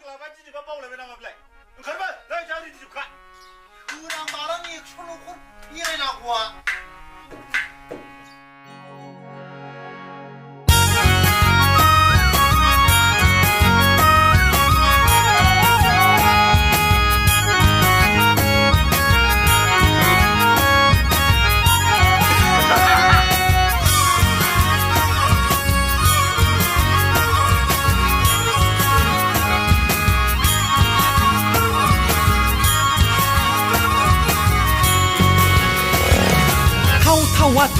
फाग्लाबा दिनैबा बावलायबाय नामा बेलाय ओंखारबो नै जारि दिजोबखा गोनां मारानि 100 न'खर बेरायनांगौआ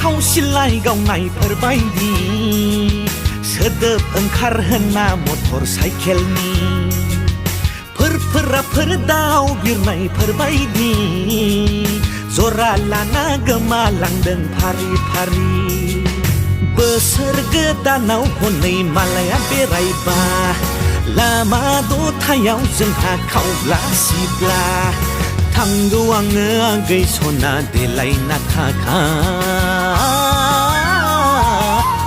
थाव सिलाय गावनायफोर बायदि सोदोब ओंखारहोना मटर साइकेलनि फोरफोराफोर दाव बिरनायफोर बायदि जरा लाना गोमालांदों फारि फारि बोसोर गोदानाव हनै मालाया बेरायबा लामा दथायाव जोंहा खावब्ला सिब्ला थांगौ आङो आगै सना देलायना थाखा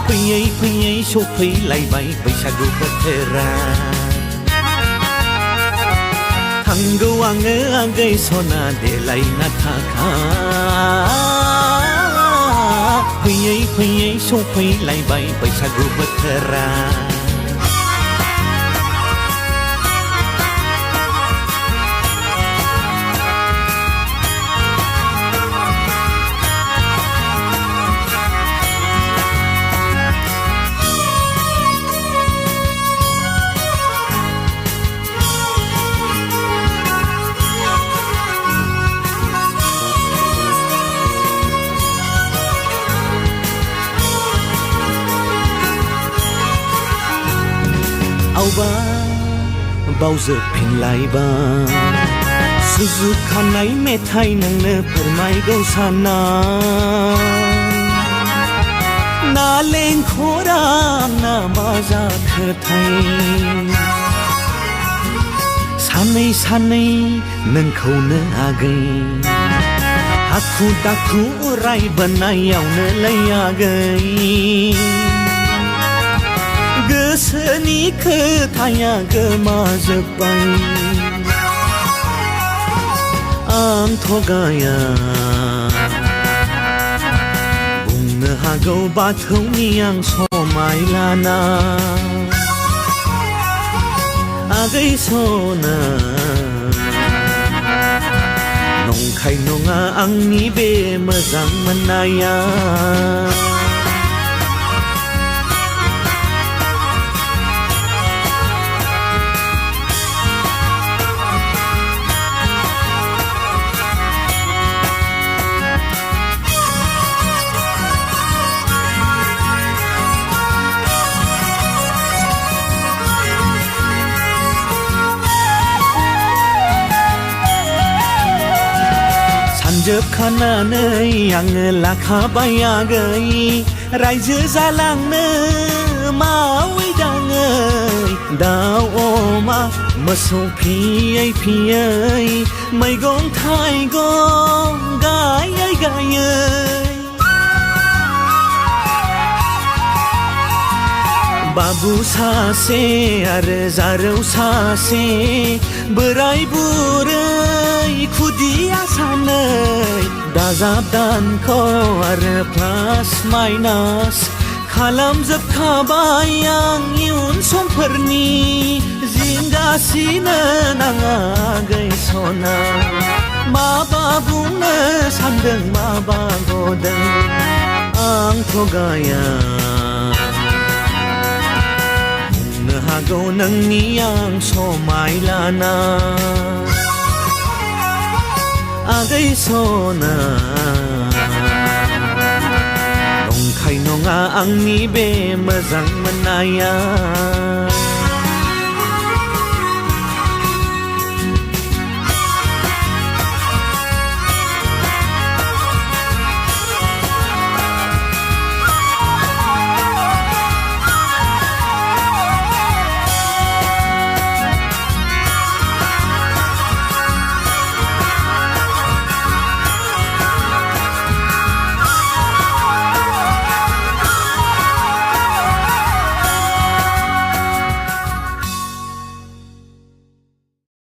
फैयै फैयै सफैलायबाय बैसागु बोथोरा थांगौ आङो आगै सना देलायना थाखा फैयै फैयै सफैलायबाय बैसागु बोथोरा बावजोबफिनलायबाय सुजुखानाय मेथाइ नोंनो फोरमायगौ साननाय नालेंखरा आंना मा जाखोथाय सानै सानै नोंखौनो आगै हाखु दाखु रायबोनायावनो लैयागै गोसोनि खोथाया गोमाजोब्बाय आं थगाया बुंनो हागौ बाथौनि आं समाय लाना आगै सना नंखाय नङा आंनि बे मोजां मोननाया जोबखानानै आङो लाखाबाय आगै रायजो जालांनो मावै दाङै दाउ अमा मोसौ फियै फियै मैगं थाइगं गायै गायै बाबु सासे आरो जारौ सासे बोराय बुरै खुदिया सानै दाजाब दानख' आरो प्लास माइनास खालामजोबखाबाय आं इयुन समफोरनि जिंगासिनो नाङा आगै सना माबा बुंनो सानदों माबा गदों आं थगाया बुंनो हागौ नोंनि आं समाय लाना आगै सना नंखाय नङा आंनि बे मोजां मोननाया